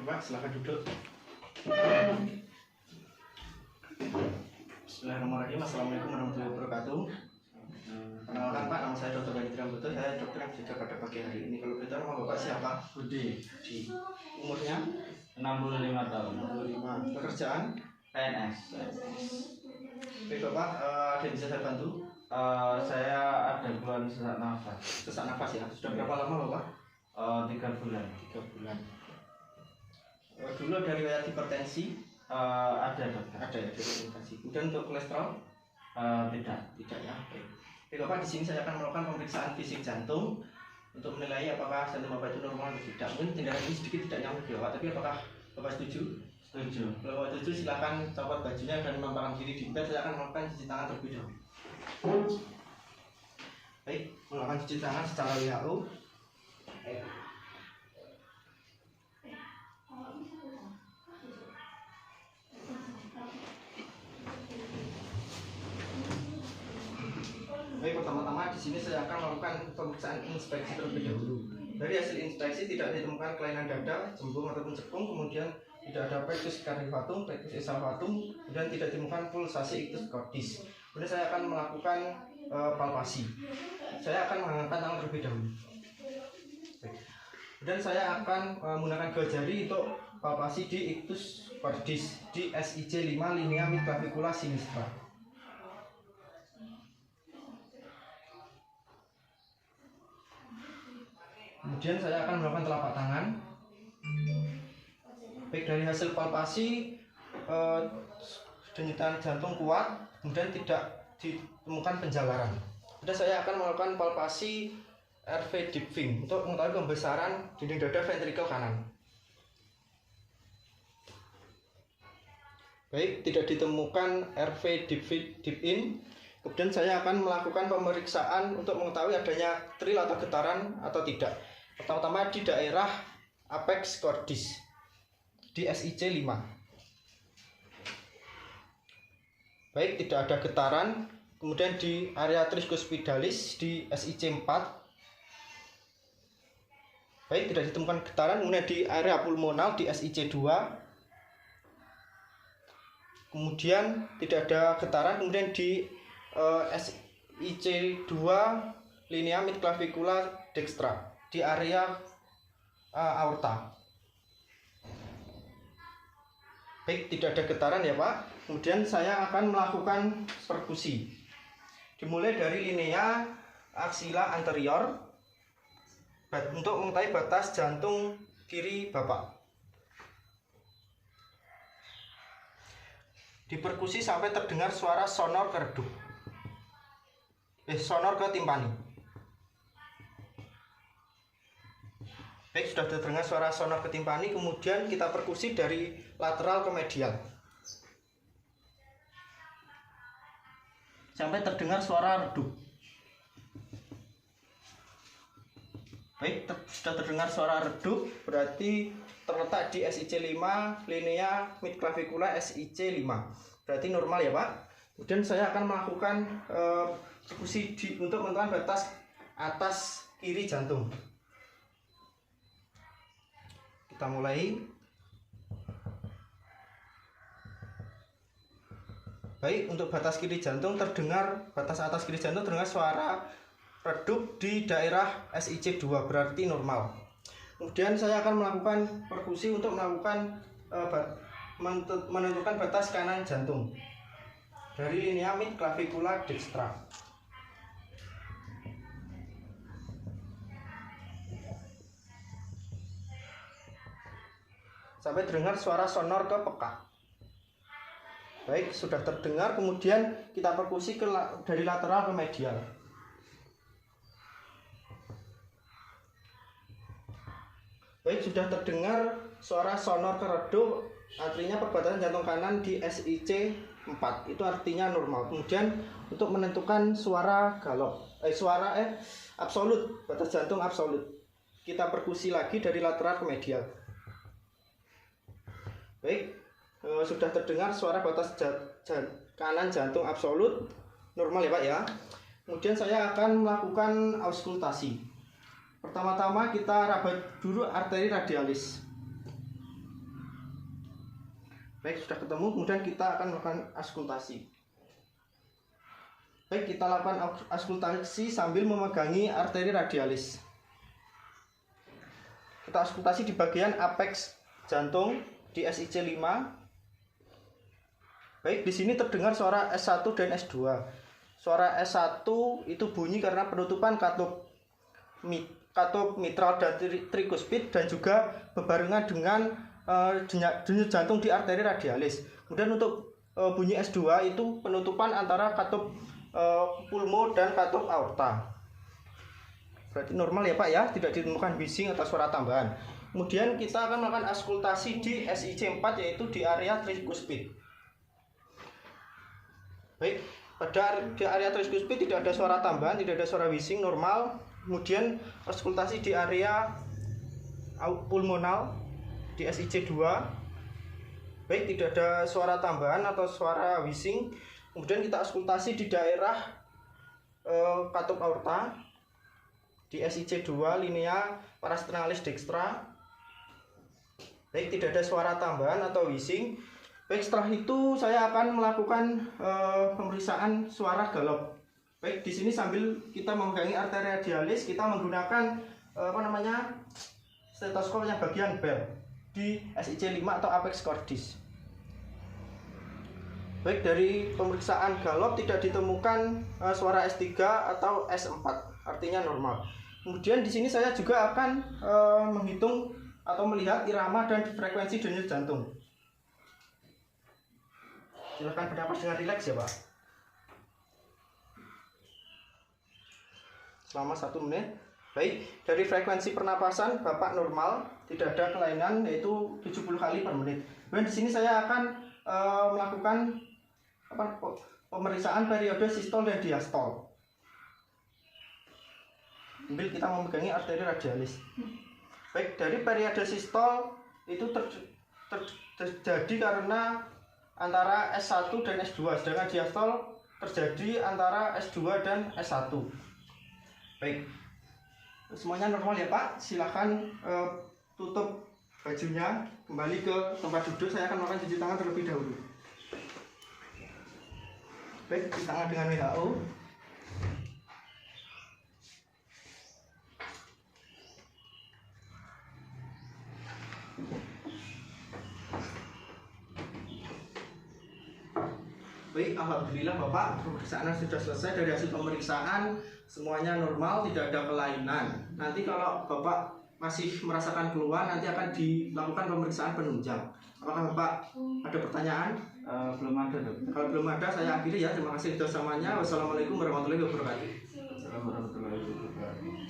Pak, silahkan duduk. Bismillahirrahmanirrahim. Assalamualaikum warahmatullahi wabarakatuh. Perkenalkan Pak, nama saya Dr. Gani Triamboto. Saya dokter yang bekerja pada pagi hari ini. Kalau kita nama Bapak siapa? Budi. Umurnya 65 tahun. 65. Pekerjaan? PNS. Baik Bapak, ada yang bisa saya bantu? Saya ada keluhan sesak nafas. Sesak nafas ya. Sudah berapa lama Bapak? 3 bulan. 3 bulan. Dulu ada riwayat hipertensi? Ada dokter. Ada ya, hipertensi. Kemudian untuk kolesterol? Tidak. Tidak ya. Oke Bapak, di sini saya akan melakukan pemeriksaan fisik jantung untuk menilai apakah jantung Bapak itu normal atau tidak. Mungkin tindakan ini sedikit tidak nyambung ya Bapak, tapi apakah Bapak setuju? Setuju. Kalau Bapak setuju, silakan copot bajunya dan memampangkan diri di bed. Saya akan melakukan cuci tangan terlebih dahulu. Baik, melakukan cuci tangan secara WHO. Baik, pertama-tama di sini saya akan melakukan pemeriksaan inspeksi terlebih dahulu. Dari hasil inspeksi tidak ditemukan kelainan dada, jembung ataupun cekung, kemudian tidak ada plectus cardiatum, plectus esophageum, kemudian tidak ditemukan pulsasi ictus cordis. Kemudian saya akan melakukan palpasi. Saya akan mengangkat tangan terlebih dahulu. Baik. Kemudian saya akan menggunakan 2 jari untuk palpasi di ictus cordis di SIC 5 linea mid clavicula sinistra. Kemudian saya akan melakukan telapak tangan. Baik, dari hasil palpasi denyutan jantung kuat, kemudian tidak ditemukan penjalaran. Kemudian saya akan melakukan palpasi RV deep untuk mengetahui pembesaran dinding dada ventrikel kanan. Baik, tidak ditemukan RV deep in. Kemudian saya akan melakukan pemeriksaan untuk mengetahui adanya trill atau getaran atau tidak. Pertama-tama di daerah apex cordis di SIC 5. Baik, tidak ada getaran. Kemudian di area tricuspidalis di SIC 4. Baik, tidak ditemukan getaran. Kemudian di area pulmonal di SIC 2. Kemudian tidak ada getaran. Kemudian di SIC 2 linea mid clavicula dextra di area aorta. Baik, tidak ada getaran ya Pak. Kemudian saya akan melakukan perkusi. Dimulai dari linea axilla anterior untuk mengetahui batas jantung kiri Bapak. Diperkusi sampai terdengar suara sonor ke redup. Sonor ke timpani. Baik, sudah terdengar suara sonor ke timpani, kemudian kita perkusi dari lateral ke medial. Sampai terdengar suara redup. Baik, sudah terdengar suara redup, berarti terletak di SIC 5, linea mid clavicula SIC 5. Berarti normal ya Pak. Kemudian saya akan melakukan perkusi untuk menentukan batas atas kiri jantung. Kita mulai. Baik, untuk batas kiri jantung batas atas kiri jantung terdengar suara redup di daerah SIC 2, berarti normal. Kemudian saya akan melakukan perkusi untuk melakukan menentukan batas kanan jantung dari linea mid clavicula dextra. Sampai terdengar suara sonor ke pekak. Baik, sudah terdengar. Kemudian kita perkusi dari lateral ke medial. Baik, sudah terdengar suara sonor ke redup, artinya perbatasan jantung kanan di SIC 4. Itu artinya normal. Kemudian untuk menentukan suara galop, absolut, batas jantung absolut, kita perkusi lagi dari lateral ke medial. Baik, sudah terdengar suara batas kanan jantung absolut, normal ya Pak ya. Kemudian saya akan melakukan auskultasi. Pertama-tama kita raba dulu arteri radialis. Baik, sudah ketemu, kemudian kita akan melakukan auskultasi. Baik, kita lakukan auskultasi sambil memegangi arteri radialis. Kita auskultasi di bagian apex jantung di SIC 5. Baik, di sini terdengar suara S1 dan S2. Suara S1 itu bunyi karena penutupan katup mitral dan trikuspid dan juga bebarengan dengan denyut jantung di arteri radialis. Kemudian untuk bunyi S2 itu penutupan antara katup pulmo dan katup aorta. Berarti normal ya Pak ya, tidak ditemukan bising atau suara tambahan. Kemudian kita akan melakukan auskultasi di SIC 4 yaitu di area trikuspid. Baik, di area trikuspid tidak ada suara tambahan, tidak ada suara bising, normal. Kemudian auskultasi di area pulmonal di SIC 2. Baik, tidak ada suara tambahan atau suara bising. Kemudian kita auskultasi di daerah katup aorta di SIC 2 linea parasternalis dextra. Baik, tidak ada suara tambahan atau wheezing. Baik, setelah itu saya akan melakukan pemeriksaan suara galop. Baik, di sini sambil kita memegangi arteri radialis, kita menggunakan stetoskop yang bagian bel di SIC 5 atau apex cordis. Baik, dari pemeriksaan galop tidak ditemukan suara S3 atau S4, artinya normal. Kemudian di sini saya juga akan menghitung atau melihat irama dan frekuensi denyut jantung. Silakan bernapas dengan rileks ya Pak. Selama 1 menit. Baik, dari frekuensi pernapasan Bapak normal, tidak ada kelainan yaitu 70 kali per menit. Dan di sini saya akan melakukan pemeriksaan periode sistol dan diastol. Sambil kita memegangi arteri radialis. Baik, dari periode sistol itu terjadi karena antara S1 dan S2, sedangkan diastol terjadi antara S2 dan S1. Baik, semuanya normal ya Pak. Silakan tutup bajunya, kembali ke tempat duduk. Saya akan melakukan cuci tangan terlebih dahulu. Baik, cuci tangan dengan WHO. Baik, alhamdulillah Bapak, pemeriksaan sudah selesai. Dari hasil pemeriksaan semuanya normal, tidak ada kelainan. Nanti kalau Bapak masih merasakan keluhan, nanti akan dilakukan pemeriksaan penunjang. Apakah Bapak ada pertanyaan? Belum ada dok. Kalau belum ada, saya akhiri ya. Terima kasih kerjasamanya. Wassalamualaikum warahmatullahi wabarakatuh. Assalamualaikum warahmatullahi wabarakatuh.